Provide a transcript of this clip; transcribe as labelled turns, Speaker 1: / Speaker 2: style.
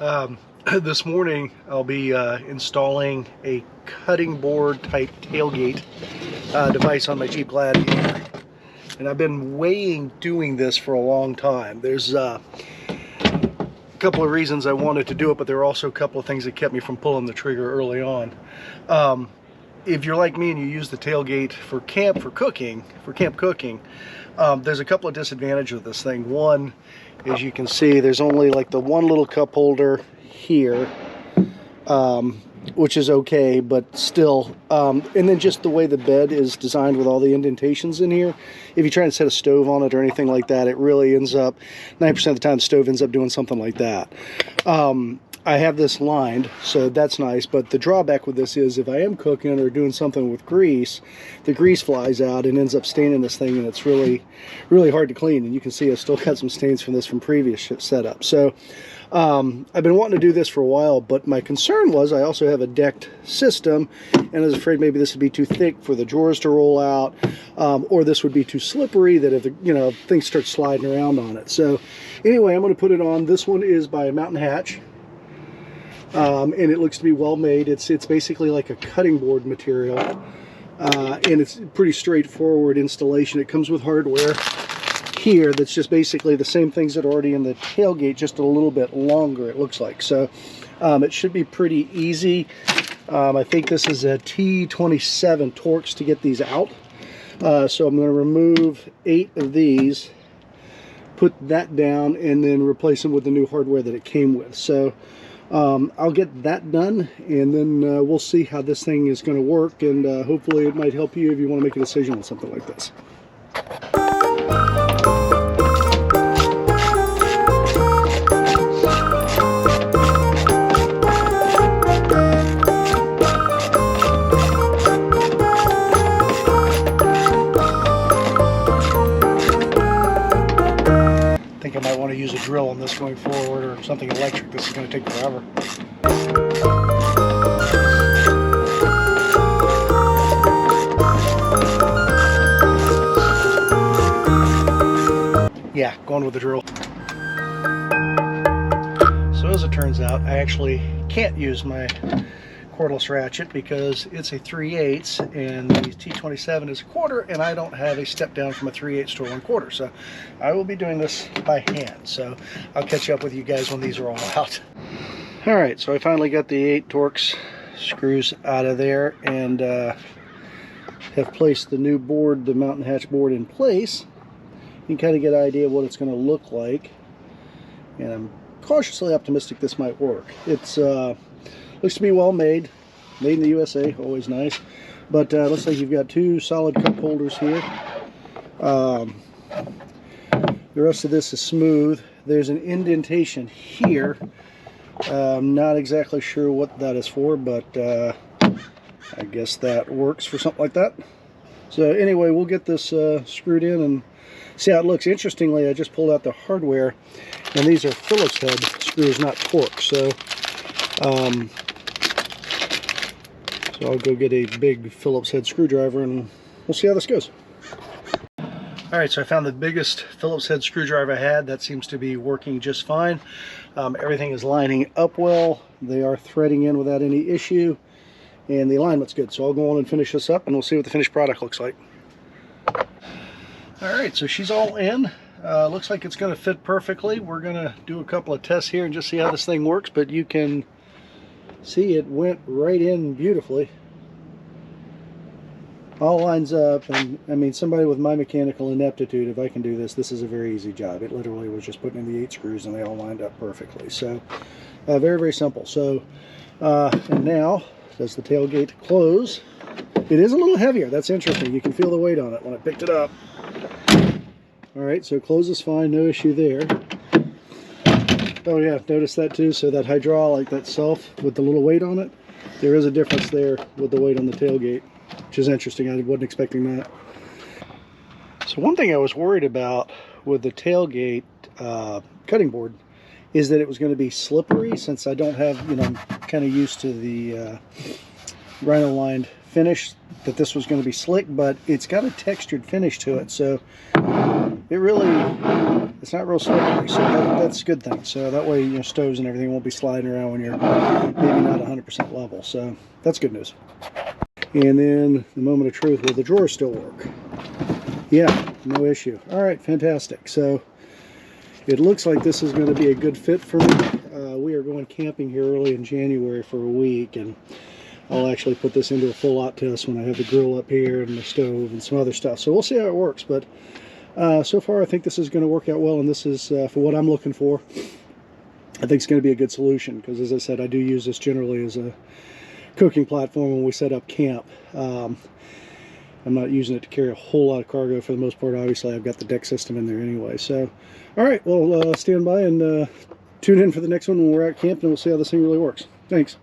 Speaker 1: This morning I'll be installing a cutting board type tailgate device on my Jeep Gladiator, and I've been weighing doing this for a long time. There's a couple of reasons I wanted to do it, but there are also a couple of things that kept me from pulling the trigger early on. If you're like me and you use the tailgate for camp cooking, there's a couple of disadvantages of this thing. One, as you can see, there's only like the one little cup holder here, which is okay, but still, and then just the way the bed is designed with all the indentations in here, if you try to set a stove on it or anything like that, it really ends up, 90% of the time the stove ends up doing something like that. I have this lined, so that's nice, but the drawback with this is if I am cooking or doing something with grease, the grease flies out and ends up staining this thing, and it's really hard to clean. And you can see I still got some stains from this from previous setup. So I've been wanting to do this for a while, but my concern was I also have a decked system, and I was afraid maybe this would be too thick for the drawers to roll out, or this would be too slippery that if things start sliding around on it. So anyway, I'm going to put it on. This one is by Mountain Hatch. And it looks to be well made. It's basically like a cutting board material, and it's pretty straightforward installation. It comes with hardware here that's just basically the same things that are already in the tailgate, just a little bit longer, it looks like. So it should be pretty easy. I think this is a T27 Torx to get these out. So I'm going to remove 8 of these, put that down, and then replace them with the new hardware that it came with. So I'll get that done, and then we'll see how this thing is going to work, and hopefully it might help you if you want to make a decision on something like this. I might want to use a drill on this going forward, or something electric. This is going to take forever. Yeah, going with the drill. So as it turns out, I actually can't use my cordless ratchet because it's a 3/8 and the T27 is a 1/4, and I don't have a step down from a 3/8 to a 1/4. So I will be doing this by hand. So I'll catch up with you guys when these are all out. All right, so I finally got the 8 Torx screws out of there, and have placed the new board, the Mountain Hatch board, in place. You can kind of get an idea of what it's going to look like, and I'm cautiously optimistic this might work. It's looks to be well made in the USA, always nice. But looks like you've got 2 solid cup holders here. The rest of this is smooth. There's an indentation here. I'm not exactly sure what that is for, but I guess that works for something like that. So anyway, we'll get this screwed in and see how it looks. Interestingly, I just pulled out the hardware, and these are Phillips head screws, not Torx. So I'll go get a big Phillips head screwdriver, and we'll see how this goes. Alright, so I found the biggest Phillips head screwdriver I had. That seems to be working just fine. Everything is lining up well. They are threading in without any issue, and the alignment's good. So I'll go on and finish this up, and we'll see what the finished product looks like. Alright, so she's all in. Looks like it's going to fit perfectly. We're going to do a couple of tests here and just see how this thing works, but you can see it went right in beautifully. All lines up, and I mean, somebody with my mechanical ineptitude, if I can do this, this is a very easy job. It literally was just putting in the 8 screws, and they all lined up perfectly. So very simple. So and now, does the tailgate close? It is a little heavier. That's interesting. You can feel the weight on it when I picked it up. Alright, so it closes fine, no issue there. Oh yeah, notice that too. So that hydraulic, that self with the little weight on it, there is a difference there with the weight on the tailgate, which is interesting. I wasn't expecting that. So one thing I was worried about with the tailgate cutting board is that it was going to be slippery, since I don't have, I'm kind of used to the rhino lined finish that this was going to be slick, but it's got a textured finish to it, so it really, it's not real slippery, so that's a good thing. So that way your stoves and everything won't be sliding around when you're maybe not 100% level, so that's good news. And then the moment of truth, will the drawers still work? Yeah, no issue. All right, fantastic. So it looks like this is going to be a good fit for me. We are going camping here early in January for a week, and I'll actually put this into a full lot test when I have the grill up here and the stove and some other stuff. So we'll see how it works, but so far I think this is going to work out well, and this is for what I'm looking for. I think it's going to be a good solution, because as I said, I do use this generally as a cooking platform when we set up camp. I'm not using it to carry a whole lot of cargo for the most part. Obviously, I've got the deck system in there anyway. So, all right, well, stand by and tune in for the next one when we're out camping, and we'll see how this thing really works. Thanks.